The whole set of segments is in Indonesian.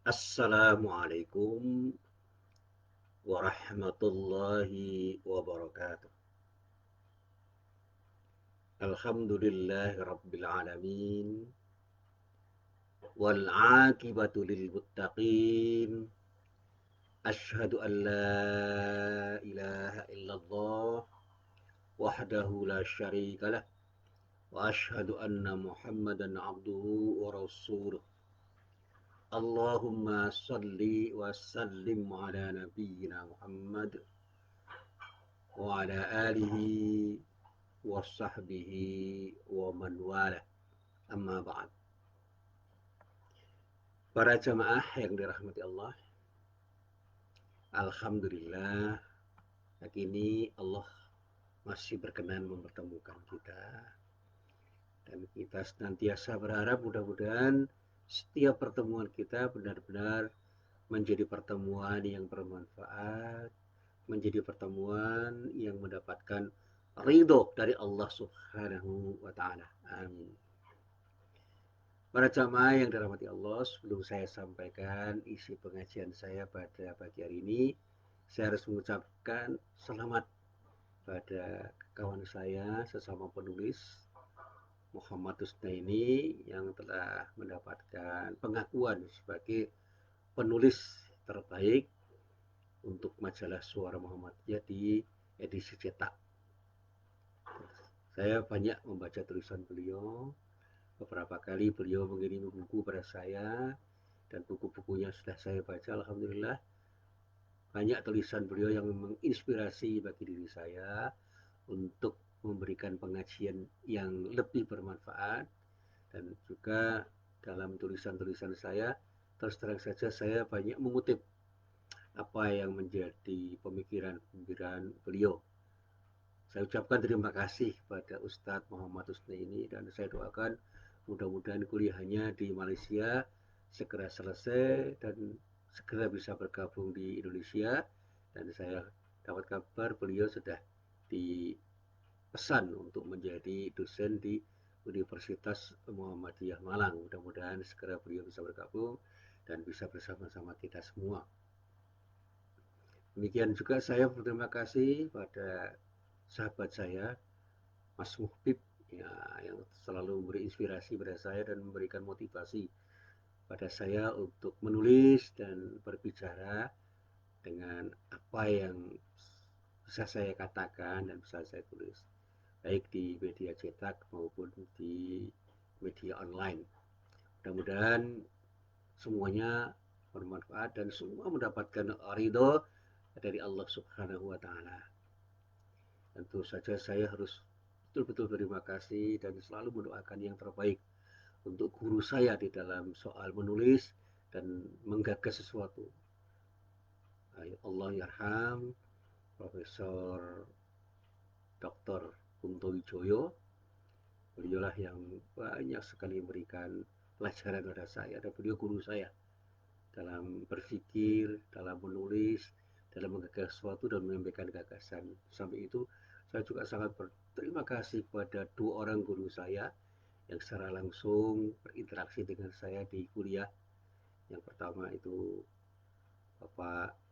Assalamualaikum warahmatullahi wabarakatuh. Alhamdulillahi rabbil alamin wal aqibatu lil muttaqin. Asyhadu an la ilaha illallah wahdahu la syarikalah wa asyhadu anna Muhammadan abduhu wa rasuluh. Allahumma salli wa sallim ala nabiyyina Muhammad wa ala alihi wa sahbihi wa man wala, amma ba'd. Para jamaah yang dirahmati Allah, alhamdulillah hari ini Allah masih berkenan mempertemukan kita, dan kita senantiasa berharap mudah-mudahan setiap pertemuan kita benar-benar menjadi pertemuan yang bermanfaat, menjadi pertemuan yang mendapatkan ridho dari Allah Subhanahu wa taala. Amin. Para jamaah yang dirahmati Allah, sebelum saya sampaikan isi pengajian saya pada pagi hari ini, saya harus mengucapkan selamat pada kawan saya sesama penulis Muhammad Husnaini yang telah mendapatkan pengakuan sebagai penulis terbaik untuk majalah Suara Muhammadiyah di edisi cetak. Saya banyak membaca tulisan beliau. Beberapa kali beliau mengirimi buku pada saya, dan buku-bukunya sudah saya baca. Alhamdulillah, banyak tulisan beliau yang menginspirasi bagi diri saya untuk memberikan pengajian yang lebih bermanfaat. Dan juga dalam tulisan-tulisan saya, terus terang saja saya banyak mengutip apa yang menjadi pemikiran-pemikiran beliau. Saya ucapkan terima kasih pada Ustadz Muhammad Husni ini, dan saya doakan mudah-mudahan kuliahnya di Malaysia segera selesai dan segera bisa bergabung di Indonesia. Dan saya dapat kabar beliau sudah dipesan untuk menjadi dosen di Universitas Muhammadiyah Malang. Mudah-mudahan segera beliau bisa bergabung dan bisa bersama-sama kita semua. Demikian juga saya berterima kasih pada sahabat saya Mas Muhbib, ya, yang selalu memberi inspirasi pada saya dan memberikan motivasi pada saya untuk menulis dan berbicara dengan apa yang bisa saya katakan dan bisa saya tulis, baik di media cetak maupun di media online. Mudah-mudahan semuanya bermanfaat dan semua mendapatkan ridho dari Allah Subhanahu wa taala. Tentu saja saya harus betul-betul berterima kasih dan selalu mendoakan yang terbaik untuk guru saya di dalam soal menulis dan menggagas sesuatu. Allah yarham Profesor Dr. Kunto Wijoyo. Beliaulah yang banyak sekali memberikan pelajaran kepada saya, dan beliau guru saya dalam berpikir, dalam menulis, dalam menggagas sesuatu dan menyampaikan gagasan. Sampai itu saya juga sangat berterima kasih kepada dua orang guru saya yang secara langsung berinteraksi dengan saya di kuliah. Yang pertama itu Bapak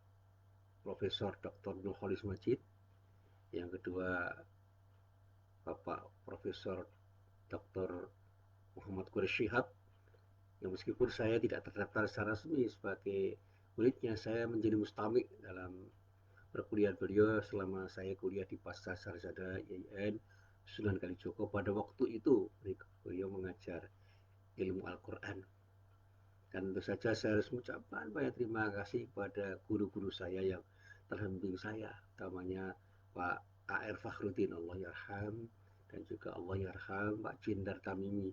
Profesor Dr. Nurholis Majid, yang kedua Bapak Profesor Dr. Muhammad Quraish Shihab, yang meskipun saya tidak terdaftar secara resmi sebagai muridnya, saya menjadi mustamik dalam perkuliahan beliau selama saya kuliah di Pasca Sarjana IAIN Sunan Kalijogo. Pada waktu itu beliau mengajar ilmu Al-Quran. Dan tentu saja saya harus mengucapkan banyak terima kasih kepada guru-guru saya yang telah membimbing saya, utamanya Pak A.R. Fakhruddin, Allah yarham, dan juga Allah yarham Pak Jindar Tamimi,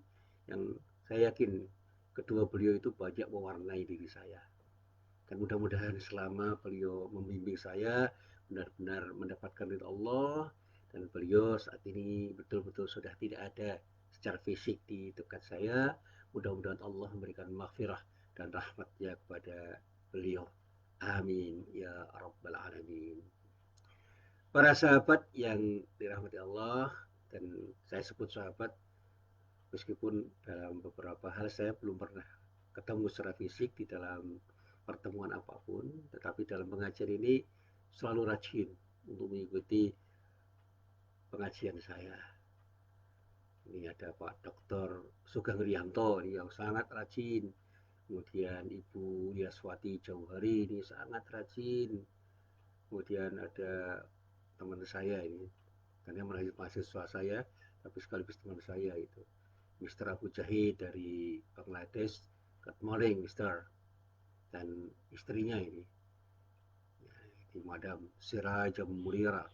yang saya yakin kedua beliau itu banyak mewarnai diri saya. Dan mudah-mudahan selama beliau membimbing saya benar-benar mendapatkan ridha Allah, dan beliau saat ini betul-betul sudah tidak ada secara fisik di dekat saya. Mudah-mudahan Allah memberikan maghfirah dan rahmatnya kepada beliau. Amin ya rabbal alamin. Para sahabat yang dirahmati Allah, dan saya sebut sahabat meskipun dalam beberapa hal saya belum pernah ketemu secara fisik di dalam pertemuan apapun, tetapi dalam pengajian ini selalu rajin untuk mengikuti pengajian saya. Ini ada Pak Dr. Sugeng Rianto ini yang sangat rajin. Kemudian Ibu Yaswati Jauhari ini sangat rajin. Kemudian ada teman saya ini, karena mahasiswa saya, tapi sekaligus teman saya itu. Mr. Abu Jahid dari Bangladesh. Good morning, Mr. Dan istrinya ini, ya, di Madam Siraj Murira.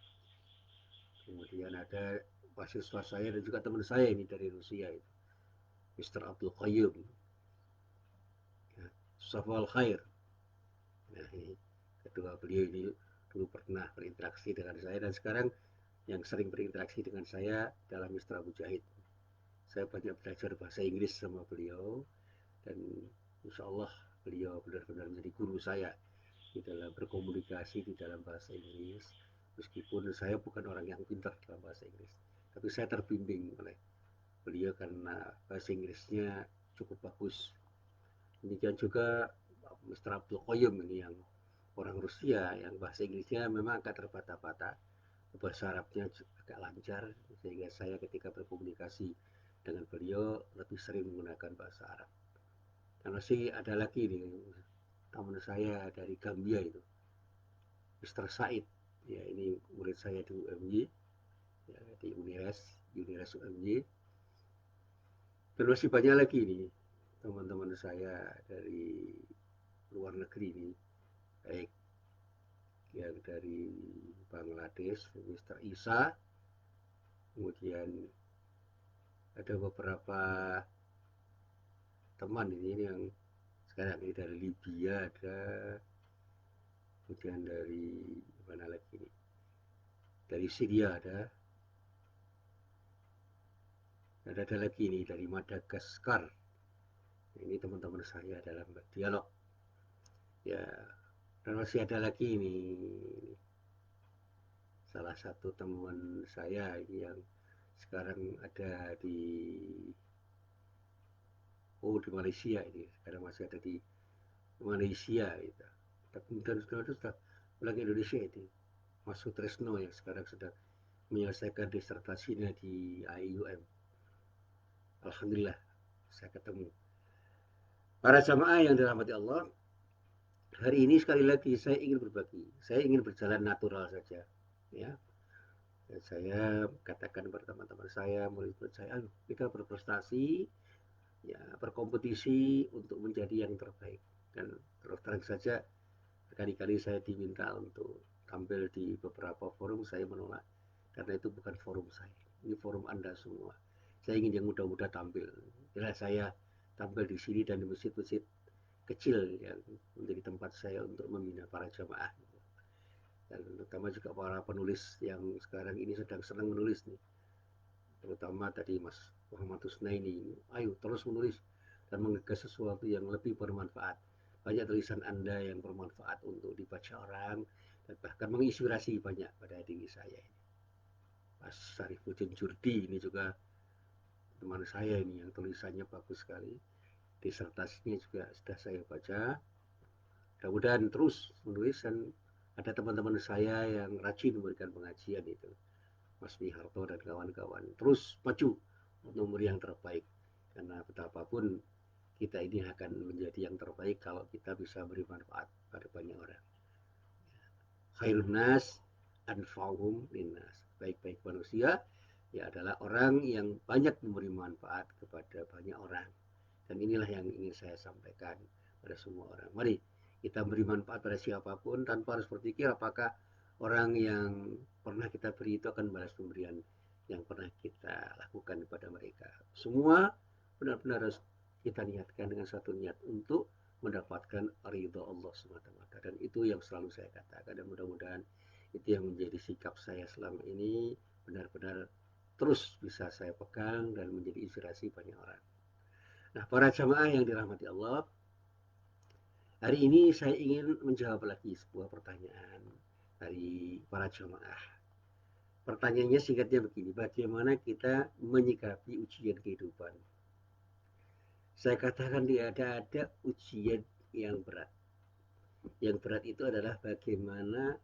Kemudian ada mahasiswa saya dan juga teman saya ini dari Rusia itu, Mr. Abdul Qayyum, ya, Safal Khair. Nah, ini kedua beliau ini dulu pernah berinteraksi dengan saya dan sekarang yang sering berinteraksi dengan saya dalam Mr. Abu Jahid. Saya banyak belajar bahasa Inggris sama beliau dan insya Allah beliau benar-benar menjadi guru saya di dalam berkomunikasi di dalam bahasa Inggris. Meskipun saya bukan orang yang pintar dalam bahasa Inggris, tapi saya terbimbing oleh beliau karena bahasa Inggrisnya cukup bagus. Demikian juga Mr. Abdul Qayyum ini yang orang Rusia yang bahasa Inggrisnya memang agak terbata-bata, bahasa Arabnya agak lancar, sehingga saya ketika berkomunikasi dengan beliau lebih sering menggunakan bahasa Arab. Dan masih ada lagi nih teman saya dari Gambia itu, Mr. Said. Ya, ini murid saya di UMY, ya, di Unires UMY. Dan masih banyak lagi nih teman-teman saya dari luar negeri nih, baik yang dari Bangladesh, Mr. Isa, kemudian ada beberapa teman ini yang sekarang ini dari Libya ada, kemudian dari mana lagi nih, dari Syria ada lagi nih dari Madagaskar. Ini teman-teman saya dalam dialog, ya. Dan masih ada lagi nih salah satu teman saya yang sekarang ada di Malaysia ini, sekarang masih ada di Malaysia gitu. Kemudian sudah pulang Indonesia itu Mas Sutresno yang sekarang sedang menyelesaikan disertasinya di IUM. Alhamdulillah saya ketemu para jamaah yang dirahmati Allah. Hari ini sekali lagi saya ingin berbagi, saya ingin berjalan natural saja, ya. Dan saya katakan kepada teman-teman saya, murid-murid saya, ayo kita berprestasi, ya, berkompetisi untuk menjadi yang terbaik. Dan terus terang saja, berkali-kali saya diminta untuk tampil di beberapa forum, saya menolak karena itu bukan forum saya, ini forum Anda semua. Saya ingin yang muda-muda tampil. Jelas saya tampil di sini dan di masjid-masjid kecil yang menjadi tempat saya untuk membina para jamaah, dan terutama juga para penulis yang sekarang ini sedang senang menulis nih, terutama tadi Mas Muhammad Husnaini. Ayo terus menulis dan menggagas sesuatu yang lebih bermanfaat. Banyak tulisan Anda yang bermanfaat untuk dibaca orang dan bahkan menginspirasi banyak pada diri saya ini. Mas Syarifuddin Jurdi ini juga teman saya ini yang tulisannya bagus sekali. Disertasinya juga sudah saya baca. Mudah-mudahan terus menulis dan ada teman-teman saya yang rajin memberikan pengajian itu, Mas Miharto dan kawan-kawan, terus maju untuk memberi yang terbaik, karena betapapun kita ini akan menjadi yang terbaik kalau kita bisa beri manfaat pada banyak orang. Khairun nas anfa'uhum linnas, baik-baik manusia ya adalah orang yang banyak memberi manfaat kepada banyak orang, dan inilah yang ingin saya sampaikan pada semua orang. Mari kita beri manfaat pada siapapun tanpa harus berpikir apakah orang yang pernah kita beri itu akan balas pemberian yang pernah kita lakukan kepada mereka. Semua benar-benar harus kita niatkan dengan satu niat untuk mendapatkan ridho Allah semata-mata, dan itu yang selalu saya katakan, dan mudah-mudahan itu yang menjadi sikap saya selama ini benar-benar terus bisa saya pegang dan menjadi inspirasi banyak orang. Nah, para jamaah yang dirahmati Allah, hari ini saya ingin menjawab lagi sebuah pertanyaan dari para jamaah. Pertanyaannya singkatnya begini, bagaimana kita menyikapi ujian kehidupan? Saya katakan tidak ada ujian yang berat. Yang berat itu adalah bagaimana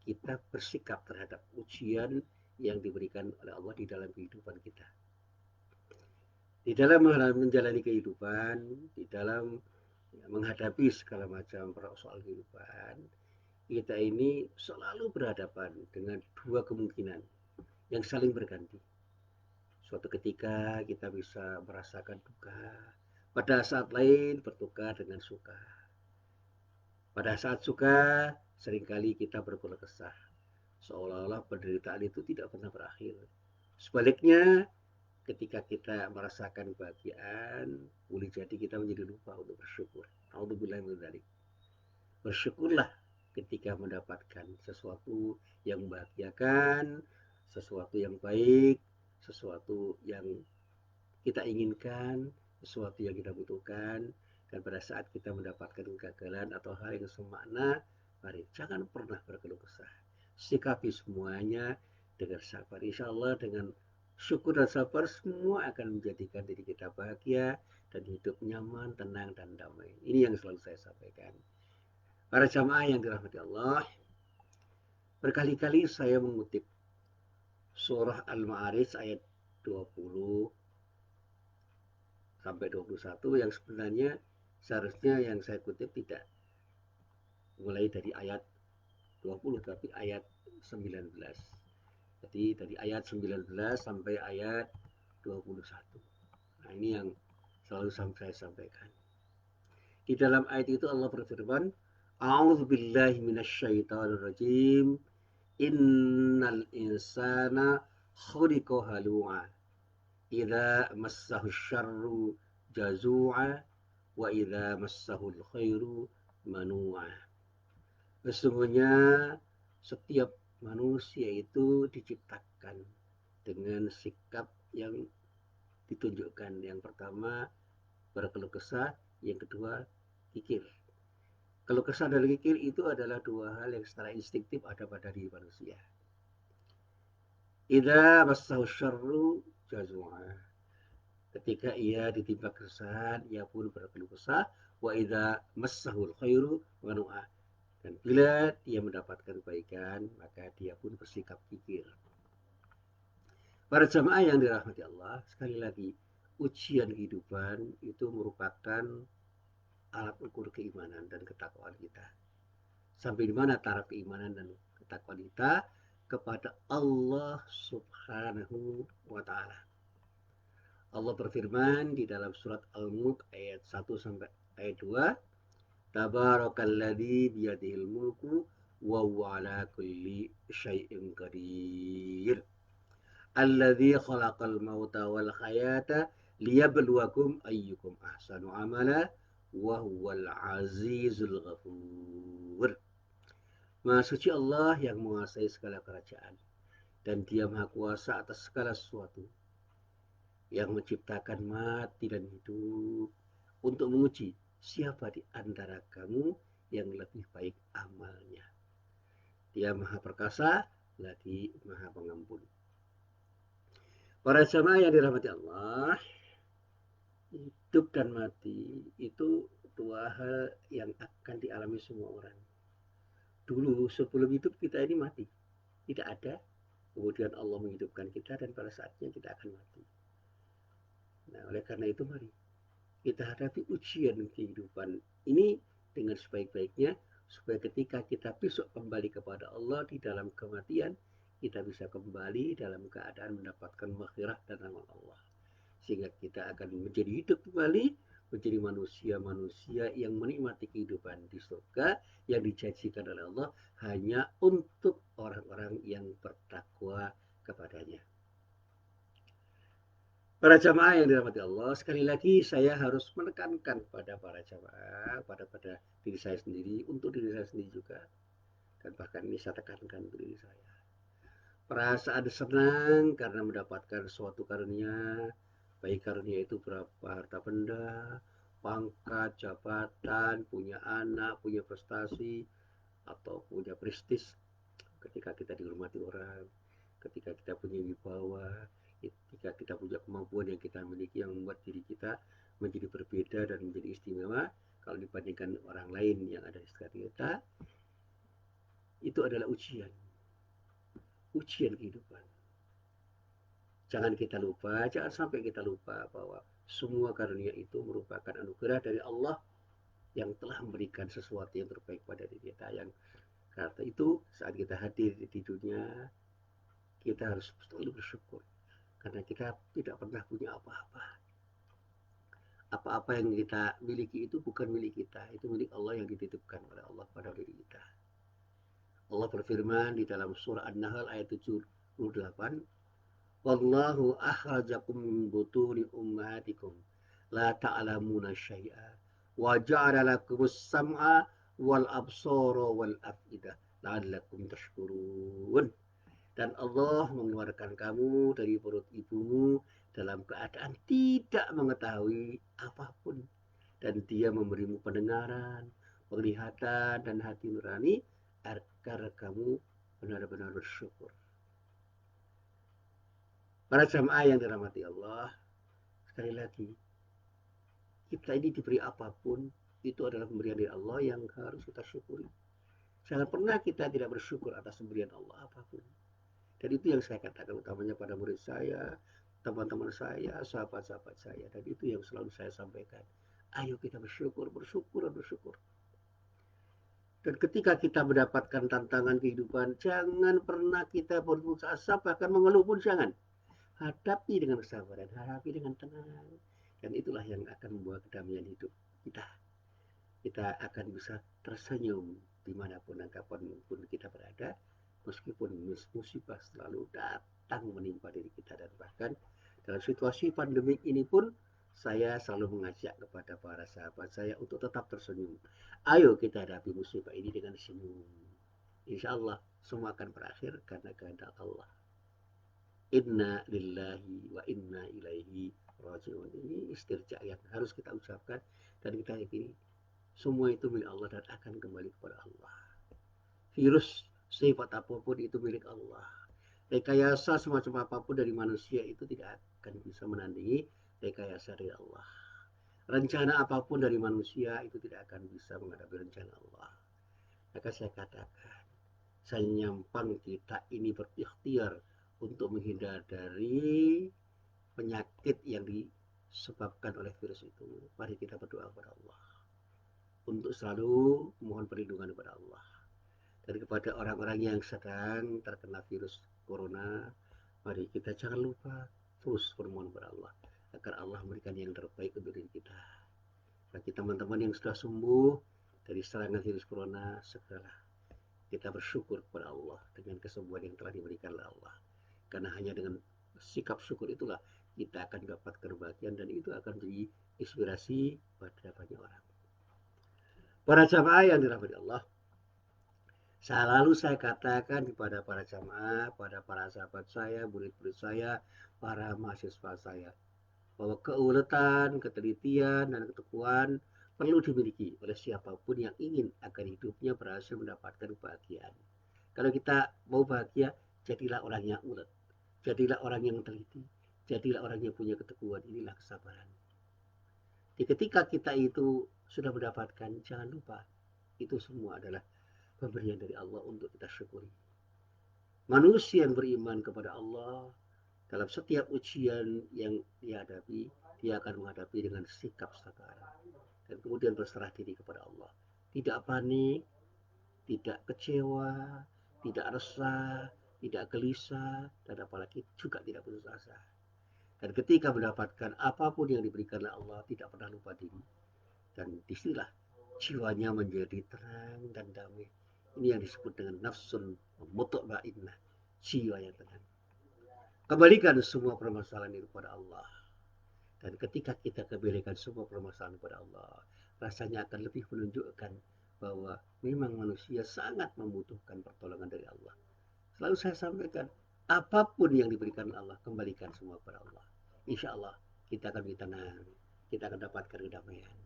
kita bersikap terhadap ujian yang diberikan oleh Allah di dalam kehidupan kita. Di dalam menjalani kehidupan, di dalam menghadapi segala macam persoalan kehidupan, kita ini selalu berhadapan dengan dua kemungkinan yang saling berganti. Suatu ketika kita bisa merasakan duka, pada saat lain bertukar dengan suka. Pada saat suka, seringkali kita berkeluh kesah, seolah-olah penderitaan itu tidak pernah berakhir. Sebaliknya, ketika kita merasakan kebahagiaan, boleh jadi kita menjadi lupa untuk bersyukur. Alhamdulillah min dzalik. Bersyukurlah ketika mendapatkan sesuatu yang membahagiakan, sesuatu yang baik, sesuatu yang kita inginkan, sesuatu yang kita butuhkan, dan pada saat kita mendapatkan kegagalan atau hal yang semakna, mari jangan pernah berkeluh kesah. Sikapi semuanya dengan sabar. Insya Allah dengan syukur dan sabar semua akan menjadikan diri kita bahagia dan hidup nyaman, tenang, dan damai. Ini yang selalu saya sampaikan. Para jamaah yang dirahmati Allah, berkali-kali saya mengutip surah Al-Ma'arij ayat 20 sampai 21 yang sebenarnya seharusnya yang saya kutip tidak mulai dari ayat 20 tapi ayat 19. Jadi dari ayat 19 sampai ayat 21. Nah, ini yang selalu saya sampaikan. Di dalam ayat itu Allah berfirman, A'udzubillahi minasyaitonirrajim. Innal insana khuliqa halu'a. Idza massahu syarru jazu'a wa idza massahul khairu manu'a. Sesungguhnya setiap manusia itu diciptakan dengan sikap yang ditunjukkan. Yang pertama berkeluh kesah, yang kedua kikir. Keluh kesah dan kikir itu adalah dua hal yang secara instinktif ada pada diri manusia. Idza massahu syarru jazua. Ketika ia ditimpa kesusahan, ia pun berkeluh kesah. Wa idza massahul khairu manu'a. Dan bila dia mendapatkan kebaikan, maka dia pun bersikap kikir. Para jamaah yang dirahmati Allah, sekali lagi, ujian kehidupan itu merupakan alat ukur keimanan dan ketakwaan kita. Sampai di mana taraf keimanan dan ketakwaan kita kepada Allah Subhanahu wa taala. Allah berfirman di dalam surat Al-Mulk ayat 1 sampai ayat 2, Tabarakalladzi biyadihil mulku wa huwa ala kulli syai'in qadir. Alladzi khalaqal mauta wal hayata liyabluwakum ayyukum ahsanu amala wa huwal azizul ghafur. Maha suci Allah yang menguasai segala kerajaan dan Dia Maha Kuasa atas segala sesuatu, yang menciptakan mati dan hidup untuk menguji siapa di antara kamu yang lebih baik amalnya. Dia Maha Perkasa lagi Maha Pengampun. Para jamaah yang dirahmati Allah, hidup dan mati itu dua hal yang akan dialami semua orang. Dulu sebelum hidup kita ini mati, tidak ada. Kemudian Allah menghidupkan kita dan pada saatnya kita akan mati. Nah, oleh karena itu mari kita hadapi ujian kehidupan ini dengan sebaik-baiknya supaya ketika kita besok kembali kepada Allah di dalam kematian, kita bisa kembali dalam keadaan mendapatkan maghfirah dan rahmat Allah. Sehingga kita akan menjadi hidup kembali, menjadi manusia-manusia yang menikmati kehidupan di surga yang dijanjikan oleh Allah hanya untuk orang-orang yang bertakwa kepadanya. Para jamaah yang dirahmati Allah, sekali lagi saya harus menekankan pada para jamaah, pada diri saya sendiri, untuk diri saya sendiri juga, dan bahkan ini saya tekankan untuk diri saya. Perasaan senang karena mendapatkan suatu karunia, baik karunia itu berapa harta benda, pangkat, jabatan, punya anak, punya prestasi, atau punya prestis, ketika kita dihormati orang, ketika kita punya wibawa, ketika kita punya kemampuan yang kita miliki yang membuat diri kita menjadi berbeda dan menjadi istimewa kalau dibandingkan orang lain yang ada di sekitar kita, itu adalah ujian, ujian kehidupan. Jangan kita lupa, jangan sampai kita lupa bahwa semua karunia itu merupakan anugerah dari Allah yang telah memberikan sesuatu yang terbaik pada diri kita. Yang karena itu saat kita hadir di dunia, kita harus selalu bersyukur karena kita tidak pernah punya apa-apa. Apa-apa yang kita miliki itu bukan milik kita, itu milik Allah yang dititipkan oleh Allah pada diri kita. Allah berfirman di dalam surah An-Nahl ayat 78, wallahu akhrajakum min butuni ummahatikum la ta'lamuna syai'a wa ja'ala lakumus sam'a wal absara wal af'idah la'allakum tashkurun. Dan Allah mengeluarkan kamu dari perut ibumu dalam keadaan tidak mengetahui apapun. Dan dia memberimu pendengaran, penglihatan, dan hati nurani agar kamu benar-benar bersyukur. Para jamaah yang dirahmati Allah, sekali lagi, kita ini diberi apapun, itu adalah pemberian dari Allah yang harus kita syukuri. Jangan pernah kita tidak bersyukur atas pemberian Allah apapun. Dan itu yang saya katakan utamanya pada murid saya, teman-teman saya, sahabat-sahabat saya. Dan itu yang selalu saya sampaikan. Ayo kita bersyukur, bersyukur, dan bersyukur. Dan ketika kita mendapatkan tantangan kehidupan, jangan pernah kita berputus asa, bahkan mengeluh pun jangan. Hadapi dengan kesabaran, hadapi dengan tenang. Dan itulah yang akan membawa kedamaian hidup kita. Kita akan bisa tersenyum dimanapun dan kapanpun kita berada, meskipun musibah selalu datang menimpa diri kita. Dan bahkan dalam situasi pandemik ini pun saya selalu mengajak kepada para sahabat saya untuk tetap tersenyum. Ayo kita hadapi musibah ini dengan senyum. Insya Allah semua akan berakhir karena kehendak Allah. Inna lillahi wa inna ilaihi raji'un. Ini istirja yang harus kita ucapkan dan kita yakini semua itu milik Allah dan akan kembali kepada Allah. Virus sifat apapun itu milik Allah. Rekayasa semacam apapun dari manusia itu tidak akan bisa menandingi rekayasa dari Allah. Rencana apapun dari manusia itu tidak akan bisa menghadapi rencana Allah. Maka saya katakan, senyampang kita ini berikhtiar untuk menghindar dari penyakit yang disebabkan oleh virus itu. Mari kita berdoa kepada Allah untuk selalu mohon perlindungan kepada Allah. Dan kepada orang-orang yang sedang terkena virus corona, mari kita jangan lupa terus bermohon kepada Allah agar Allah memberikan yang terbaik untuk diri kita. Bagi teman-teman yang sudah sembuh dari serangan virus corona, segeralah kita bersyukur kepada Allah dengan kesembuhan yang telah diberikan oleh Allah. Karena hanya dengan sikap syukur itulah kita akan dapat kebahagiaan dan itu akan menjadi inspirasi pada banyak orang. Para jamaah yang dirahmati Allah, selalu saya katakan kepada para jamaah, pada para sahabat saya, murid-murid saya, para mahasiswa saya, bahwa keuletan, ketelitian, dan ketekuan perlu dimiliki oleh siapapun yang ingin agar hidupnya berhasil mendapatkan kebahagiaan. Kalau kita mau bahagia, jadilah orang yang ulet, jadilah orang yang teliti, jadilah orang yang punya ketekuan. Inilah kesabaran. Jadi ketika kita itu sudah mendapatkan, jangan lupa itu semua adalah pemberian dari Allah untuk kita syukuri. Manusia yang beriman kepada Allah dalam setiap ujian yang dihadapi, dia akan menghadapi dengan sikap sabar dan kemudian berserah diri kepada Allah. Tidak panik, tidak kecewa, tidak resah, tidak gelisah, dan apalagi juga tidak putus asa. Dan ketika mendapatkan apapun yang diberikan oleh Allah, tidak pernah lupa diri. Dan disinilah jiwanya menjadi tenang dan damai. Ini yang disebut dengan nafsun mutmainnah, jiwa yang tenang. Kembalikan semua permasalahan itu kepada Allah. Dan ketika kita kembalikan semua permasalahan kepada Allah, rasanya akan lebih menunjukkan bahwa memang manusia sangat membutuhkan pertolongan dari Allah. Selalu saya sampaikan, apapun yang diberikan Allah, kembalikan semua kepada Allah. Insya Allah kita akan menjadi tenang, kita akan dapatkan kedamaian,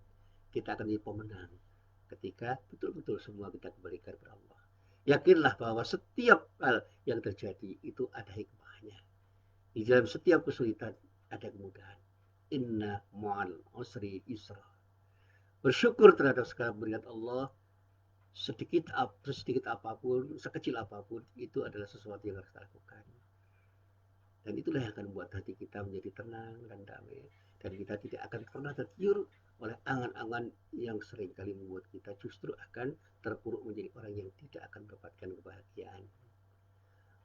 kita akan menjadi pemenang ketika betul-betul semua kita kembalikan kepada Allah. Yakinlah bahwa setiap hal yang terjadi itu ada hikmahnya. Di dalam setiap kesulitan ada kemudahan. inna ma'al usri yusra. Bersyukur terhadap segala pemberian Allah, sedikit apapun, sekecil apapun, itu adalah sesuatu yang harus kita lakukan. Dan itulah yang akan membuat hati kita menjadi tenang dan damai. Dan kita tidak akan pernah tergiur oleh angan-angan yang seringkali membuat kita justru akan terpuruk menjadi orang yang tidak akan mendapatkan kebahagiaan.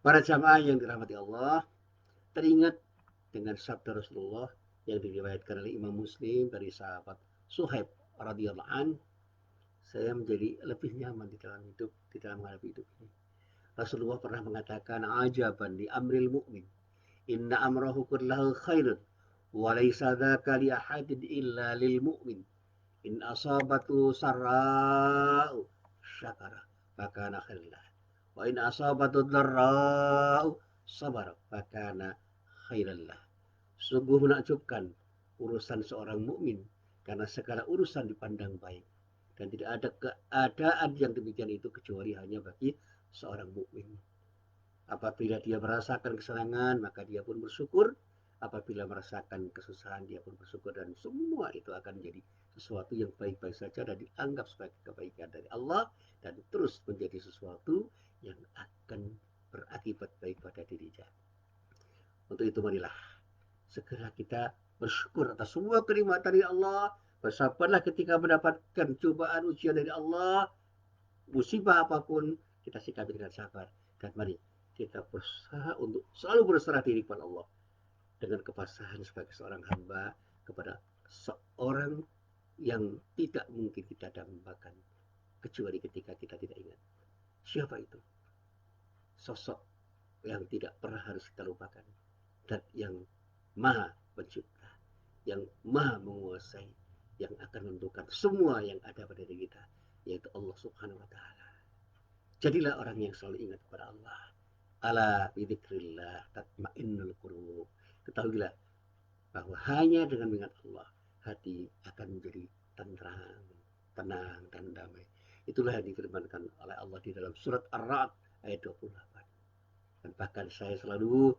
Para jamaah yang dirahmati Allah, teringat dengan sabda Rasulullah yang diriwayatkan oleh Imam Muslim dari sahabat Suhaib radhiyallahu an, saya menjadi lebih nyaman di dalam hidup, di dalam menghadapi hidup ini. Rasulullah pernah mengatakan, ajaban di amril mu'min, inna amrahu kullahu khairun, wa laysa dzaka li ahadin illa lil mu'min. In asabatu sarra'u syakara, fakana khairillah. Wa in asabatu dharra'u sabara, fakana khairillah. Sungguh menakjubkan urusan seorang mukmin, karena segala urusan dipandang baik, dan tidak ada keadaan yang demikian itu kecuali hanya bagi seorang mukmin. Apabila dia merasakan kesenangan, maka dia pun bersyukur. Apabila merasakan kesusahan, dia pun bersyukur. Dan semua itu akan menjadi sesuatu yang baik-baik saja dan dianggap sebagai kebaikan dari Allah, dan terus menjadi sesuatu yang akan berakibat baik pada dirinya. Untuk itu marilah segera kita bersyukur atas semua kenikmatan dari Allah. Bersabarlah ketika mendapatkan cobaan ujian dari Allah. Musibah apapun kita sikapi dengan sabar. Dan mari kita berusaha untuk selalu berserah diri kepada Allah dengan kepasrahan sebagai seorang hamba kepada seorang yang tidak mungkin kita dambakan kecuali ketika kita tidak ingat. Siapa itu? Sosok yang tidak pernah harus kita lupakan, dan yang maha pencipta, yang maha menguasai, yang akan menentukan semua yang ada pada diri kita, yaitu Allah Subhanahu wa Ta'ala. Jadilah orang yang selalu ingat kepada Allah. Ala bidzikrillah tatmainnul qulub. Ketahuilah bahwa hanya dengan mengingat Allah, hati akan menjadi tenang, tenang dan damai. Itulah yang difirmankan oleh Allah di dalam surat Ar-Ra'd ayat 28. Dan bahkan saya selalu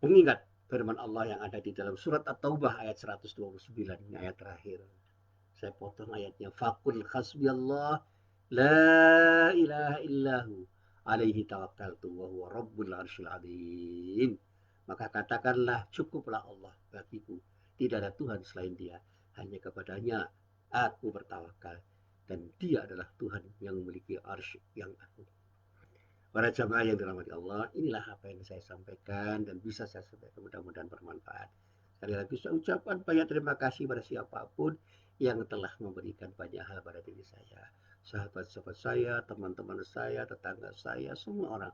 mengingat firman Allah yang ada di dalam surat At-Taubah ayat 129, ini ayat terakhir. Saya potong ayatnya. Faqul hasbiyallah la ilaha illahu alaihi tawakkaltu wa huwa rabbul arsyil azim. Maka katakanlah, cukuplah Allah bagiku, tidak ada Tuhan selain Dia, hanya kepadanya aku bertawakal, dan Dia adalah Tuhan yang memiliki arsy yang agung. Para jamaah yang dirahmati Allah, inilah apa yang saya sampaikan dan bisa saya sampaikan, mudah-mudahan bermanfaat. Sekali lagi saya ucapkan banyak terima kasih pada siapapun yang telah memberikan banyak hal pada diri saya. Sahabat-sahabat saya, teman-teman saya, tetangga saya, semua orang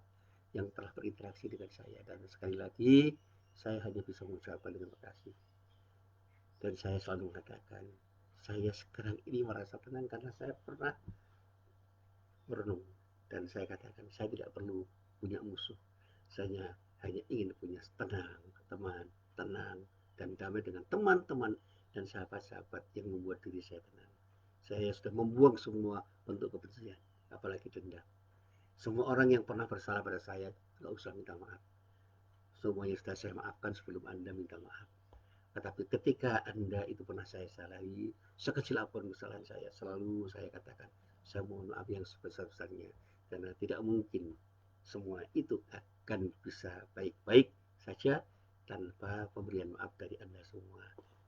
yang telah berinteraksi dengan saya. Dan sekali lagi, saya hanya bisa mengucapkan terima kasih. Dan saya selalu mengatakan, saya sekarang ini merasa tenang karena saya pernah merenung. Dan saya katakan, saya tidak perlu punya musuh. Saya hanya ingin punya teman, tenang, dan damai dengan teman-teman dan sahabat-sahabat yang membuat diri saya tenang. Saya sudah membuang semua bentuk kebencian, apalagi dendam. Semua orang yang pernah bersalah pada saya, tidak usah minta maaf. Semuanya sudah saya maafkan sebelum Anda minta maaf. Tetapi ketika Anda itu pernah saya salahi, sekecil apapun kesalahan saya, selalu saya katakan, saya mohon maaf yang sebesar-besarnya. Karena tidak mungkin semua itu akan bisa baik-baik saja tanpa pemberian maaf dari Anda semua.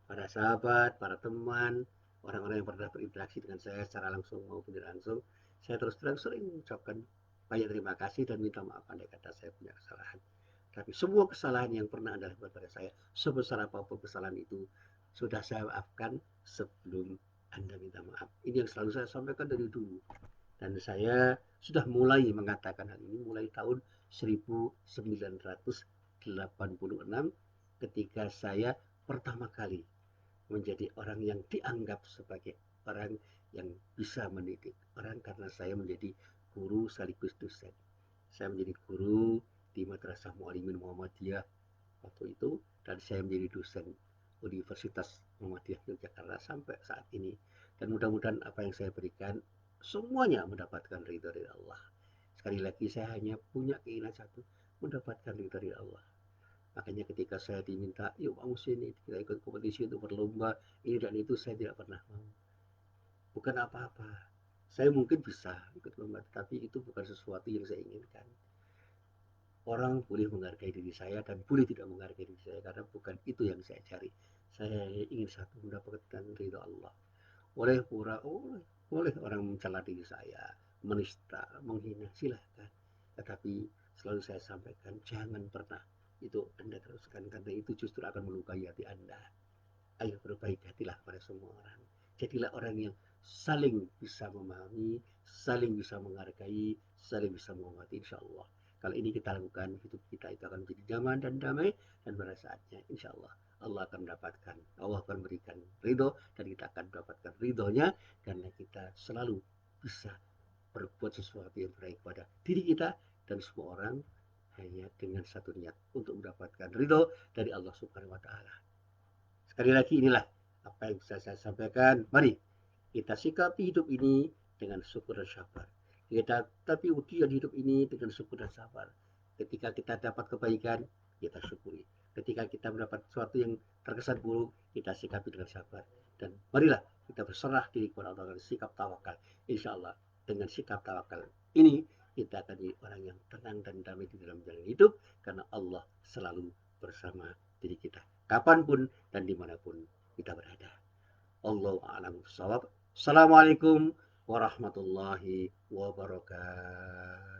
Para sahabat, para teman, orang-orang yang pernah berinteraksi dengan saya secara langsung maupun tidak langsung, saya terus terang sering mengucapkan banyak terima kasih dan minta maaf andai kata saya punya kesalahan. Tapi semua kesalahan yang pernah Anda lakukan pada saya, sebesar apapun kesalahan itu, sudah saya maafkan sebelum Anda minta maaf. Ini yang selalu saya sampaikan dari dulu. Dan saya sudah mulai mengatakan hal ini mulai tahun 1986, ketika saya pertama kali menjadi orang yang dianggap sebagai orang yang bisa mendidik orang, karena saya menjadi guru sekaligus dosen. Saya menjadi guru di Madrasah Mu'alimin Muhammadiyah waktu itu, dan saya menjadi dosen Universitas Muhammadiyah Yogyakarta sampai saat ini. Dan mudah-mudahan apa yang saya berikan semuanya mendapatkan ridho dari Allah. Sekali lagi saya hanya punya keinginan satu, mendapatkan ridho dari Allah. Makanya ketika saya diminta, yuk kamu sini, kita ikut kompetisi untuk berlomba, ini dan itu, saya tidak pernah mau. Bukan apa-apa. Saya mungkin bisa ikut lomba, tapi itu bukan sesuatu yang saya inginkan. Orang boleh menghargai diri saya dan boleh tidak menghargai diri saya, karena bukan itu yang saya cari. Saya ingin satu, mendapatkan ridho Allah. Boleh orang mencela diri saya, menista, menghina, silahkan. Tetapi selalu saya sampaikan, jangan pernah itu Anda teruskan, karena itu justru akan melukai hati Anda. Ayo berbaik hatilah pada semua orang. Jadilah orang yang saling bisa memahami, saling bisa menghargai, saling bisa menghormati, insya Allah. Kalau ini kita lakukan, hidup kita itu akan menjadi nyaman dan damai, dan pada saatnya insya Allah Allah akan mendapatkan, Allah akan memberikan ridho, dan kita akan mendapatkan ridhonya, karena kita selalu bisa berbuat sesuatu yang baik pada diri kita dan semua orang, hanya dengan satu niat, untuk mendapatkan ridho dari Allah Subhanahu wa Ta'ala. Sekali lagi, inilah apa yang bisa saya sampaikan. Mari kita sikapi hidup ini dengan syukur dan sabar. Kita tapi ujian hidup ini dengan syukur dan sabar. Ketika kita dapat kebaikan, kita syukuri. Ketika kita mendapat sesuatu yang terkesan buruk, kita sikapi dengan sabar. Dan marilah kita berserah diri kepada Allah dengan sikap tawakal. Insya Allah dengan sikap tawakal ini, kita akan jadi orang yang tenang dan damai di dalam jalan hidup, karena Allah selalu bersama diri kita, kapanpun dan dimanapun kita berada. Allahu a'lam bishawab. Assalamualaikum warahmatullahi wabarakatuh.